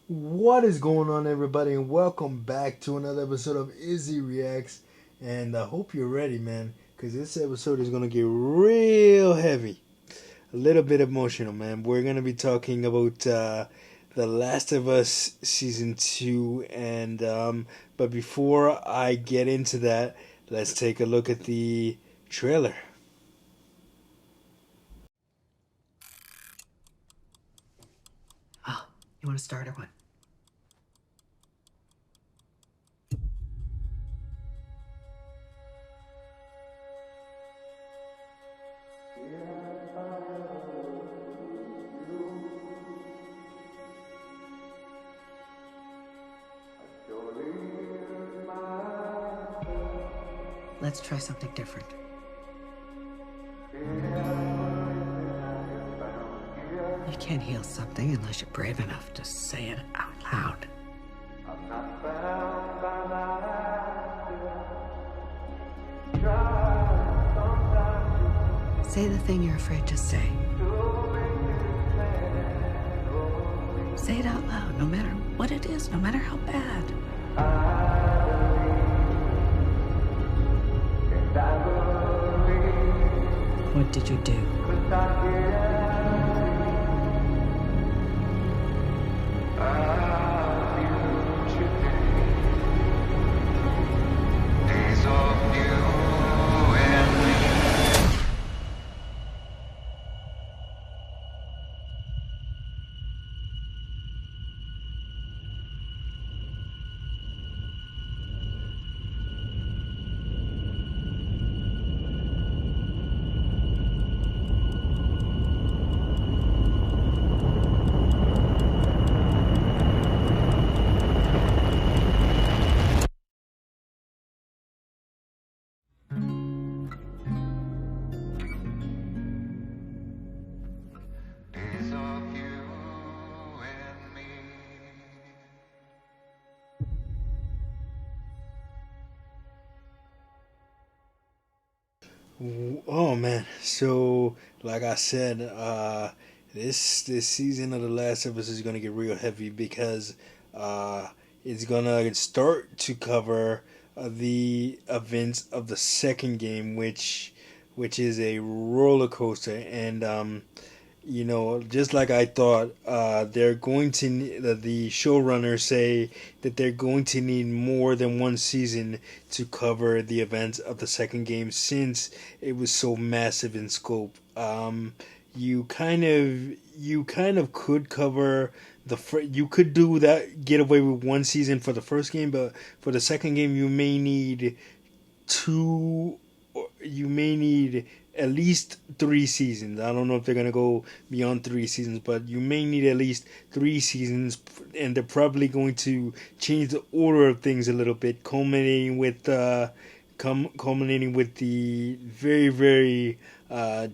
What is going on, everybody, and welcome back to another episode of Izzy Reacts. And I hope you're ready, man, because this episode is going to get real heavy, a little bit emotional, man. We're going to be talking about The Last of Us Season 2. But before I get into that, let's take a look at the trailer. Oh, you want to start or what? Let's try something different. You can't heal something unless you're brave enough to say it out loud. Say the thing you're afraid to say. Say it out loud, no matter what it is, no matter how bad. What did you do? Oh man, so like I said, this season of The Last of Us is gonna get real heavy because uh, it's gonna start to cover the events of the second game, which is a roller coaster, and just like I thought, they're going to the showrunners say that they're going to need more than one season to cover the events of the second game since it was so massive in scope. You kind of could cover you could do that, get away with one season for the first game, but for the second game you may need two you may need at least 3 seasons. I don't know if they're gonna go beyond 3 seasons, but you may need at least 3 seasons, and they're probably going to change the order of things a little bit, culminating with the very very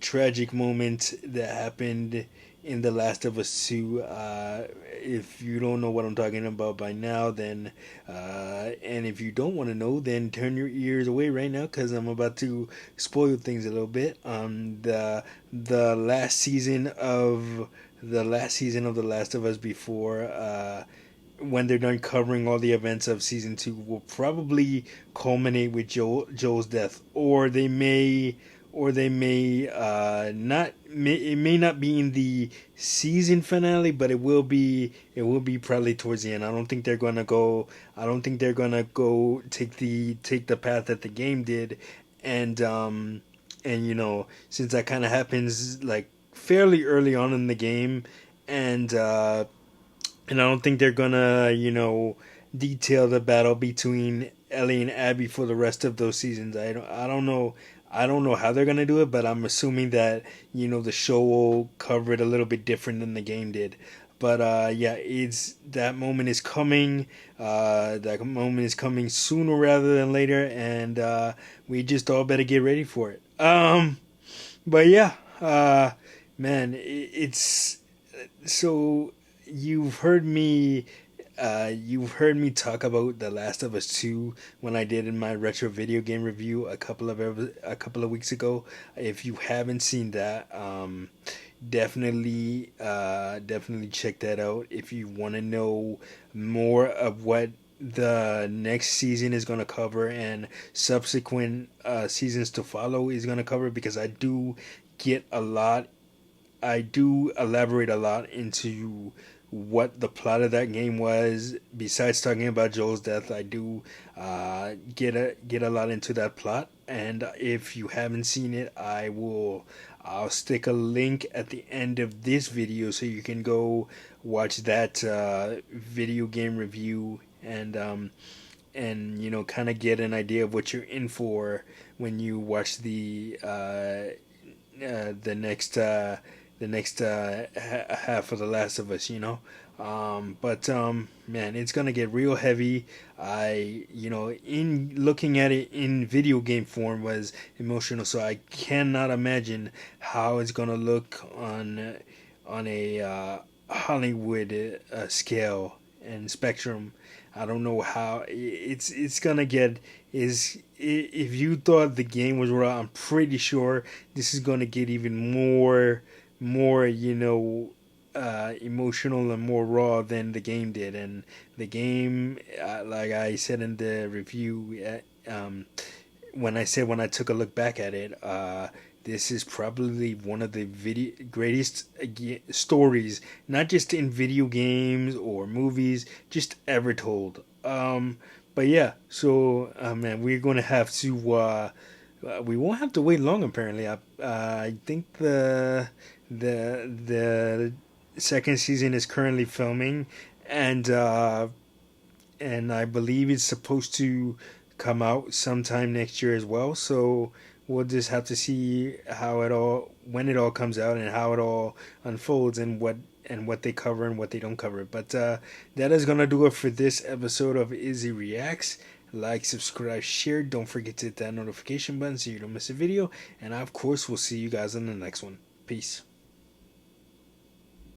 tragic moment that happened in The Last of Us 2. If you don't know what I'm talking about by now, then and if you don't want to know, then turn your ears away right now because I'm about to spoil things a little bit. The last season of The Last of Us before. When they're done covering all the events of season 2 will probably culminate with Joel's death, or they may it may not be in the season finale, but it will be probably towards the end. I don't think they're gonna go take the path that the game did, and since that kind of happens like fairly early on in the game, and I don't think they're gonna, detail the battle between Ellie and Abby for the rest of those seasons. I don't know how they're gonna do it, but I'm assuming that the show will cover it a little bit different than the game did. But yeah, it's that moment is coming. That moment is coming sooner rather than later, and we just all better get ready for it. But yeah, man, it's so you've heard me talk about The Last of Us 2 when I did in my retro video game review a couple of weeks ago. If you haven't seen that, definitely check that out if you want to know more of what the next season is going to cover and subsequent seasons to follow is going to cover, because get a lot I do elaborate a lot into what the plot of that game was. Besides talking about Joel's death, I do get a lot into that plot. And if you haven't seen it, I'll stick a link at the end of this video so you can go watch that video game review and kind of get an idea of what you're in for when you watch the next half of The Last of Us, but man, it's gonna get real heavy. In looking at it in video game form was emotional, so I cannot imagine how it's gonna look on a Hollywood scale and spectrum. I don't know how it's gonna get. Is if you thought the game was raw, I'm pretty sure this is gonna get even more emotional and more raw than the game did. And the game, like I said in the review, when I took a look back at it, this is probably one of the greatest stories, not just in video games or movies, just ever told. But yeah, so man, we're gonna have to. We won't have to wait long. Apparently, I think the second season is currently filming, and and I believe it's supposed to come out sometime next year as well. So we'll just have to see when it all comes out, and how it all unfolds, and what they cover and what they don't cover. But that is gonna do it for this episode of Izzy Reacts. Like, subscribe, share. Don't forget to hit that notification button so you don't miss a video. And of course, we'll see you guys in the next one. Peace.